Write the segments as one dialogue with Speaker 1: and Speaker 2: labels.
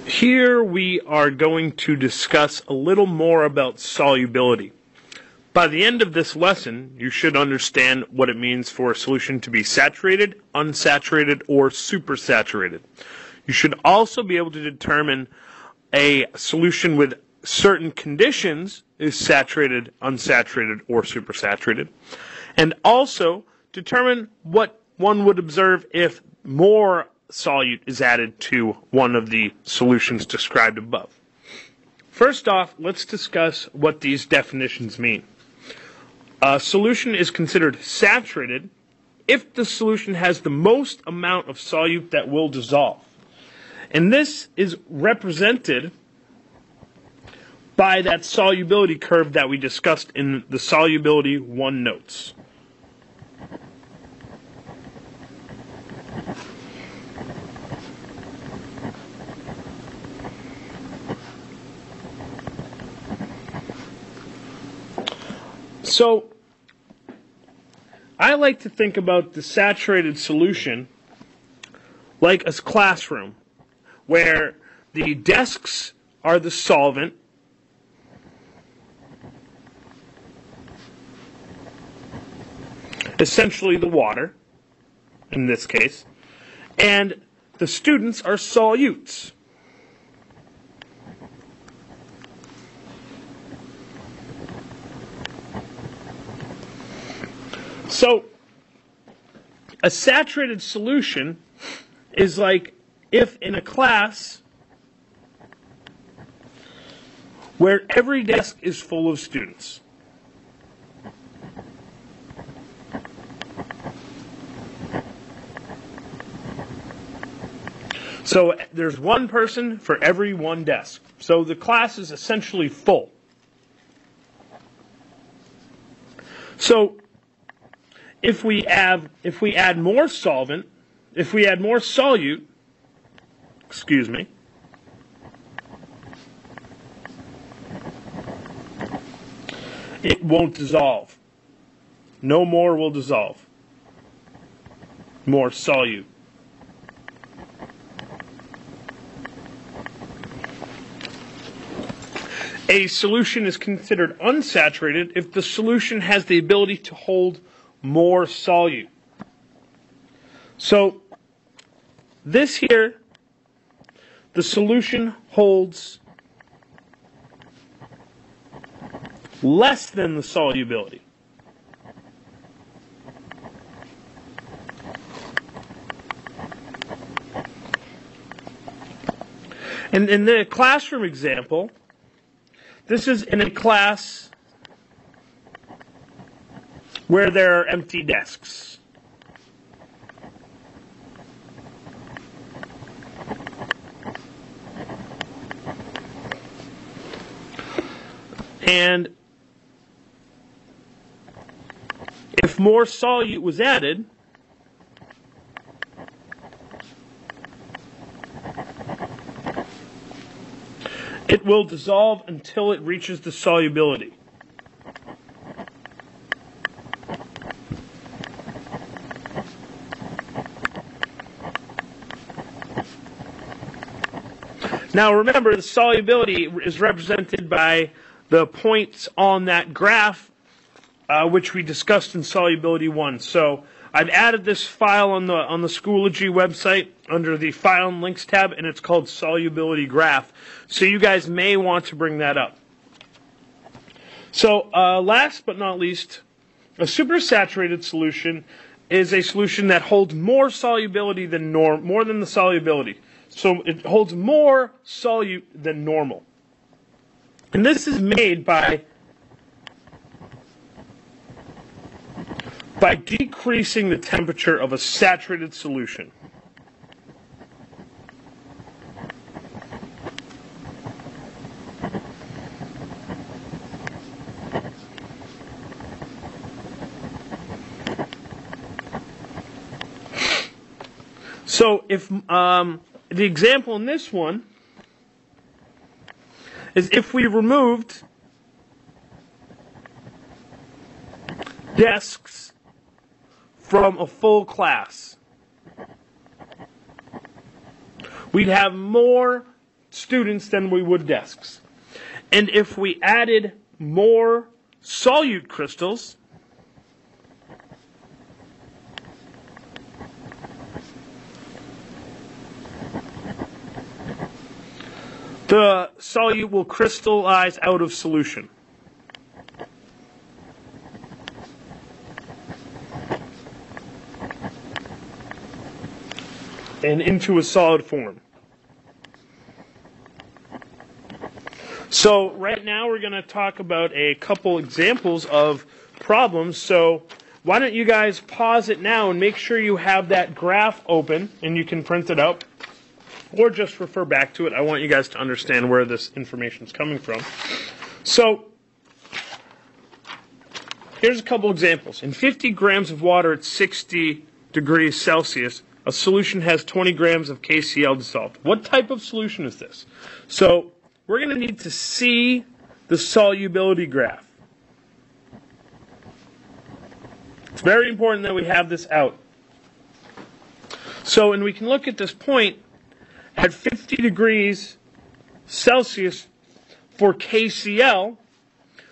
Speaker 1: Here we are going to discuss a little more about solubility. By the end of this lesson, you should understand what it means for a solution to be saturated, unsaturated, or supersaturated. You should also be able to determine a solution with certain conditions is saturated, unsaturated, or supersaturated, and also determine what one would observe if more solute is added to one of the solutions described above. First off, let's discuss what these definitions mean. A solution is considered saturated if the solution has the most amount of solute that will dissolve. And this is represented by that solubility curve that we discussed in the Solubility 1 notes. So, I like to think about the saturated solution like a classroom, where the desks are the solvent, essentially the water, in this case, and the students are solutes. So, a saturated solution is like if in a class where every desk is full of students. So there's one person for every one desk. So the class is essentially full. So if we add more solvent, if we add more solute, it won't dissolve. No more will dissolve. More solute. A solution is considered unsaturated if the solution has the ability to hold more solute. So this here, the solution holds less than the solubility. And in the classroom example, this is in a class where there are empty desks. And if more solute was added, it will dissolve until it reaches the solubility. Now remember, the solubility is represented by the points on that graph, which we discussed in Solubility 1. So I've added this file on the Schoology website under the File and Links tab, and it's called Solubility Graph. So you guys may want to bring that up. So last but not least, a supersaturated solution is a solution that holds more solubility than more than the solubility. So it holds more solute than normal. And this is made by decreasing the temperature of a saturated solution. So if the example in this one is if we removed desks from a full class, we'd have more students than we would desks. And if we added more solute crystals, the solute will crystallize out of solution. And into a solid form. So right now we're going to talk about a couple examples of problems. So why don't you guys pause it now and make sure you have that graph open and you can print it out. Or just refer back to it. I want you guys to understand where this information is coming from. So here's a couple examples. In 50 grams of water at 60 degrees Celsius, a solution has 20 grams of KCl dissolved. What type of solution is this? So we're going to need to see the solubility graph. It's very important that we have this out. So, and we can look at this point at 50 degrees Celsius for KCl,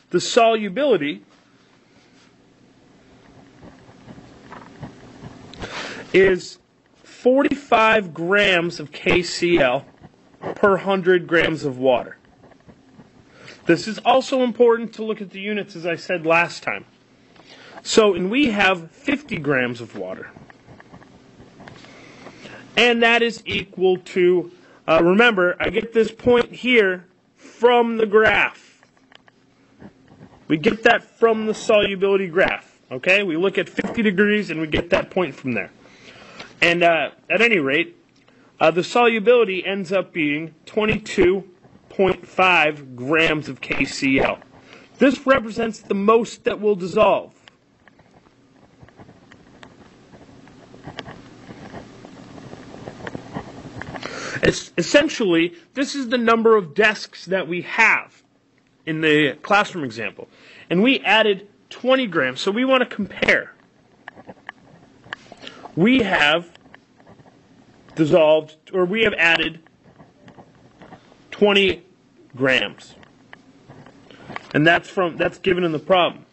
Speaker 1: the solubility is 45 grams of KCl per 100 grams of water. This is also important to look at the units, as I said last time. So, and we have 50 grams of water. And that is equal to, remember, I get this point here from the graph. We get that from the solubility graph. Okay? We look at 50 degrees and we get that point from there. And at any rate, the solubility ends up being 22.5 grams of KCl. This represents the most that will dissolve. Essentially, this is the number of desks that we have in the classroom example. And we added 20 grams, so we want to compare. We have dissolved, or we have added 20 grams. And that's given in the problem.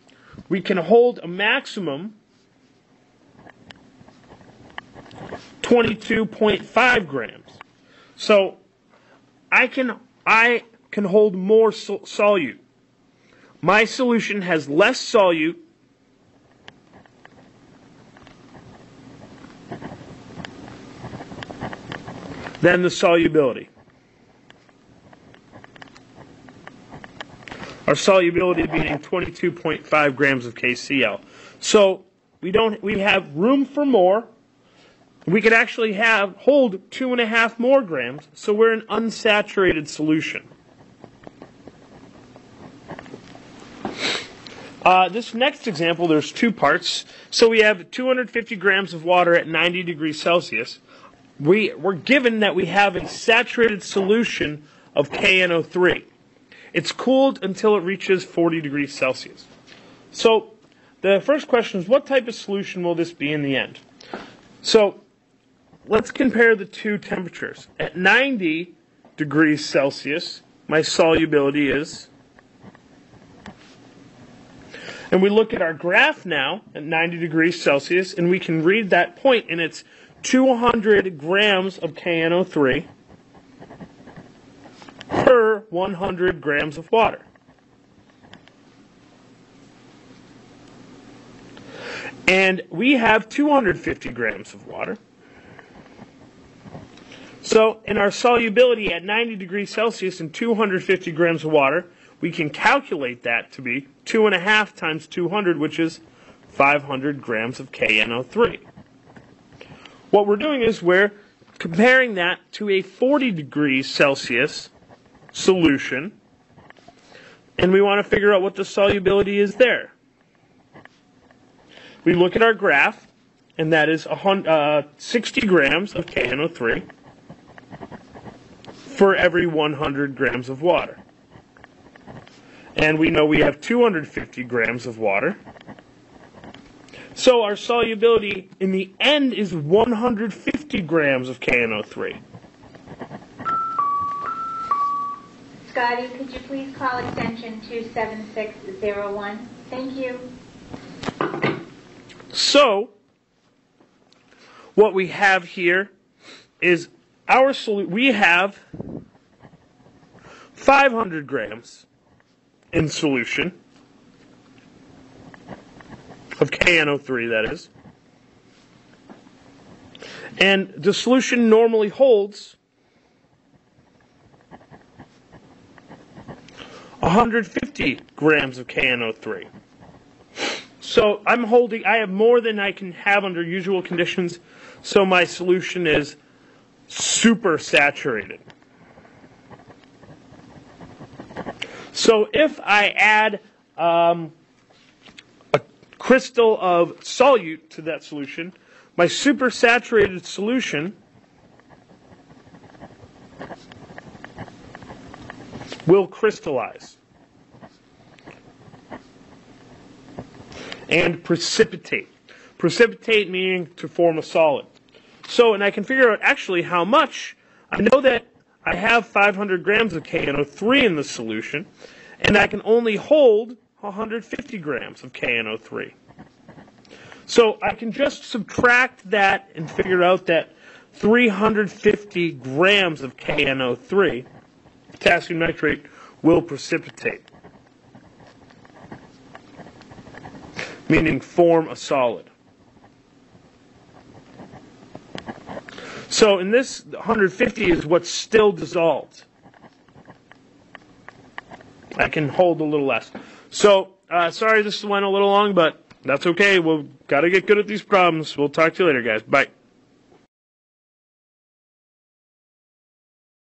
Speaker 1: We can hold a maximum 22.5 grams. So I can hold more solute. My solution has less solute than the solubility. Our solubility being 22.5 grams of KCl. So we have room for more. We could actually hold 2.5 more grams, so we're an unsaturated solution. This next example, there's two parts. So we have 250 grams of water at 90 degrees Celsius. We're given that we have a saturated solution of KNO3. It's cooled until it reaches 40 degrees Celsius. So the first question is, what type of solution will this be in the end? So let's compare the two temperatures. At 90 degrees Celsius, my solubility is, and we look at our graph now at 90 degrees Celsius, and we can read that point, and it's 200 grams of KNO3 per 100 grams of water. And we have 250 grams of water. So in our solubility at 90 degrees Celsius and 250 grams of water, we can calculate that to be 2.5 times 200, which is 500 grams of KNO3. What we're doing is we're comparing that to a 40 degrees Celsius solution, and we want to figure out what the solubility is there. We look at our graph, and that is 60 grams of KNO3 for every 100 grams of water. And we know we have 250 grams of water. So our solubility in the end is 150 grams of KNO3.
Speaker 2: Scotty, could you please call extension 27601? Thank you.
Speaker 1: So, what we have here is our solution. We have 500 grams in solution of KNO3, that is. And the solution normally holds 150 grams of KNO3. So I have more than I can have under usual conditions, so my solution is supersaturated. So if I add a crystal of solute to that solution, my supersaturated solution will crystallize and precipitate. Precipitate meaning to form a solid. So, and I can figure out actually how much. I know that I have 500 grams of KNO3 in the solution, and I can only hold 150 grams of KNO3. So I can just subtract that and figure out that 350 grams of KNO3, potassium nitrate, will precipitate, meaning form a solid. So in this, 150 is what's still dissolved. I can hold a little less. So, sorry this went a little long, but that's okay. We've got to get good at these problems. We'll talk to you later, guys. Bye.